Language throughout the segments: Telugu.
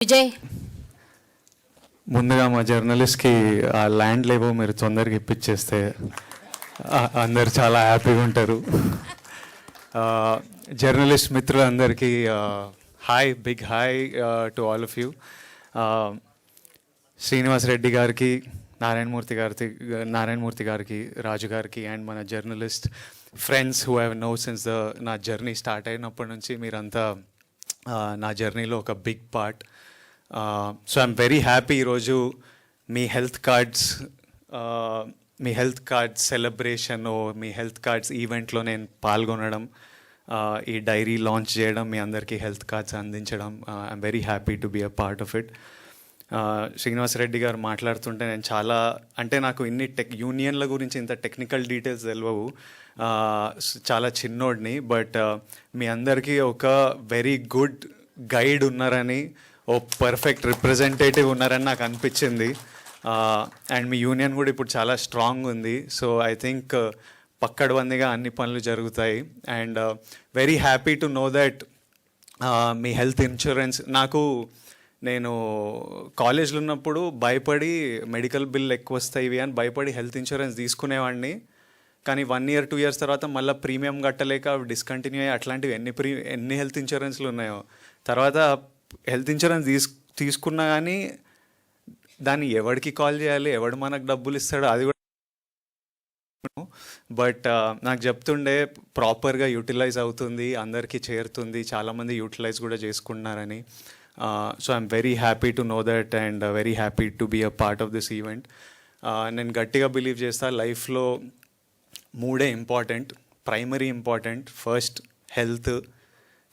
విజయ్, ముందుగా మా జర్నలిస్ట్కి ఆ ల్యాండ్ లేవో మీరు తొందరగా ఇప్పించేస్తే అందరు చాలా హ్యాపీగా ఉంటారు. జర్నలిస్ట్ మిత్రులందరికీ hi, big hi to all of you. Srinivas Reddy గారికి, నారాయణమూర్తి గారికి, రాజు గారికి అండ్ మన journalist friends who have known since నా జర్నీ స్టార్ట్ అయినప్పటి నుంచి మీరంతా నా జర్నీలో ఒక big part. So I'm very happy ఈరోజు మీ హెల్త్ కార్డ్స్ సెలబ్రేషన్, మీ హెల్త్ కార్డ్స్ ఈవెంట్లో నేను పాల్గొనడం, ఈ డైరీ లాంచ్ చేయడం, మీ అందరికీ హెల్త్ కార్డ్స్ అందించడం, I'm very happy to be a part of it. Srinivasa Reddy గారు మాట్లాడుతుంటే నేను నాకు ఇన్ని యూనియన్ల గురించి ఇంత టెక్నికల్ డీటెయిల్స్ తెలియవు, చాలా చిన్నోడిని. బట్ మీ అందరికీ ఒక వెరీ గుడ్ గైడ్ ఉన్నారని, ఓ పర్ఫెక్ట్ రిప్రజెంటేటివ్ ఉన్నారని నాకు అనిపించింది. అండ్ మీ యూనియన్ కూడా ఇప్పుడు చాలా స్ట్రాంగ్ ఉంది. సో ఐ థింక్ పక్కడబందిగా అన్ని పనులు జరుగుతాయి. And very happy to know that me health insurance, నేను కాలేజ్లో ఉన్నప్పుడు భయపడి మెడికల్ బిల్ ఎక్కువ వస్తాయి అని భయపడి హెల్త్ ఇన్సూరెన్స్ తీసుకునేవాడిని. కానీ 1 year 2 years తర్వాత మళ్ళీ ప్రీమియం కట్టలేక డిస్కంటిన్యూ అయ్యి అట్లాంటివి ఎన్ని హెల్త్ ఇన్సూరెన్స్లు ఉన్నాయో. తర్వాత హెల్త్ ఇన్సూరెన్స్ తీసుకున్నా కానీ దాన్ని ఎవరికి కాల్ చేయాలి, ఎవడు మనకు డబ్బులు ఇస్తాడో అది కూడా. బట్ నాకు చెప్తుండే ప్రాపర్గా యూటిలైజ్ అవుతుంది, అందరికీ చేరుతుంది, చాలామంది యూటిలైజ్ కూడా చేసుకుంటున్నారని. So I'm very happy to know that and very happy to be a part of this event. నేను గట్టిగా బిలీవ్ చేస్తాను, లైఫ్లో 3 important, primary important. First health,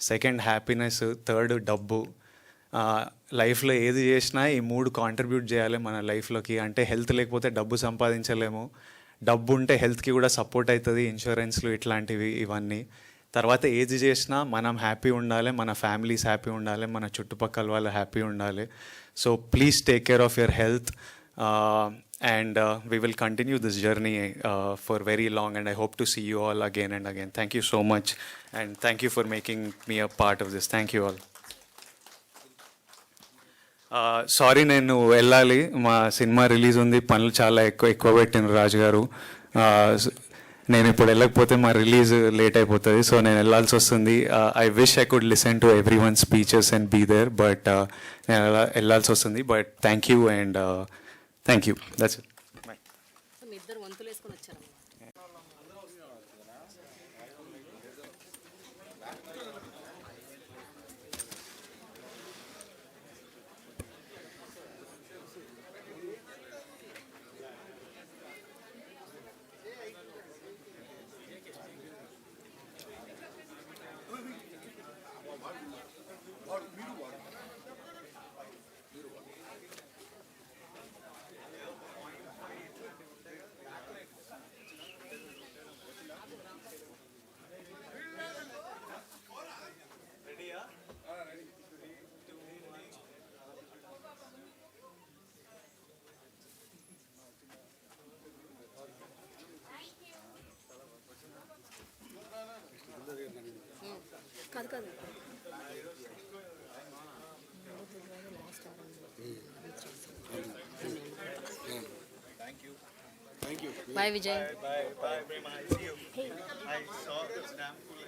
second happiness, third డబ్బు. లైఫ్లో ఏది చేసినా ఈ 3 కాంట్రిబ్యూట్ చేయాలి మన లైఫ్లోకి. అంటే హెల్త్ లేకపోతే డబ్బు సంపాదించలేము, డబ్బు ఉంటే హెల్త్కి కూడా సపోర్ట్ అవుతుంది, ఇన్సూరెన్స్లు ఇట్లాంటివి ఇవన్నీ. తర్వాత ఏది చేసినా మనం హ్యాపీ ఉండాలి, మన ఫ్యామిలీస్ హ్యాపీ ఉండాలి, మన చుట్టుపక్కల వాళ్ళు హ్యాపీ ఉండాలి. So please take care of your health. And we will continue this journey for very long, and I hope to see you all again and again. Thank you so much, and thank you for making me a part of this. Thank you all. Sorry, నేను వెళ్ళాలి, మా సినిమా రిలీజ్ ఉంది, పనులు చాలా ఎక్కువ పెట్టిన రాజు గారు. నేను ఇప్పుడు వెళ్ళకపోతే మా రిలీజ్ లేట్ అయిపోతుంది, సో నేను వెళ్ళాల్సి వస్తుంది. I wish I could listen to every one speeches and be there, but నేను వెళ్ళాల్సి వస్తుంది. But thank you and thank you. That's it. కాదు Thank you. Bye Vijay. Bye. See you. I saw this damn cool.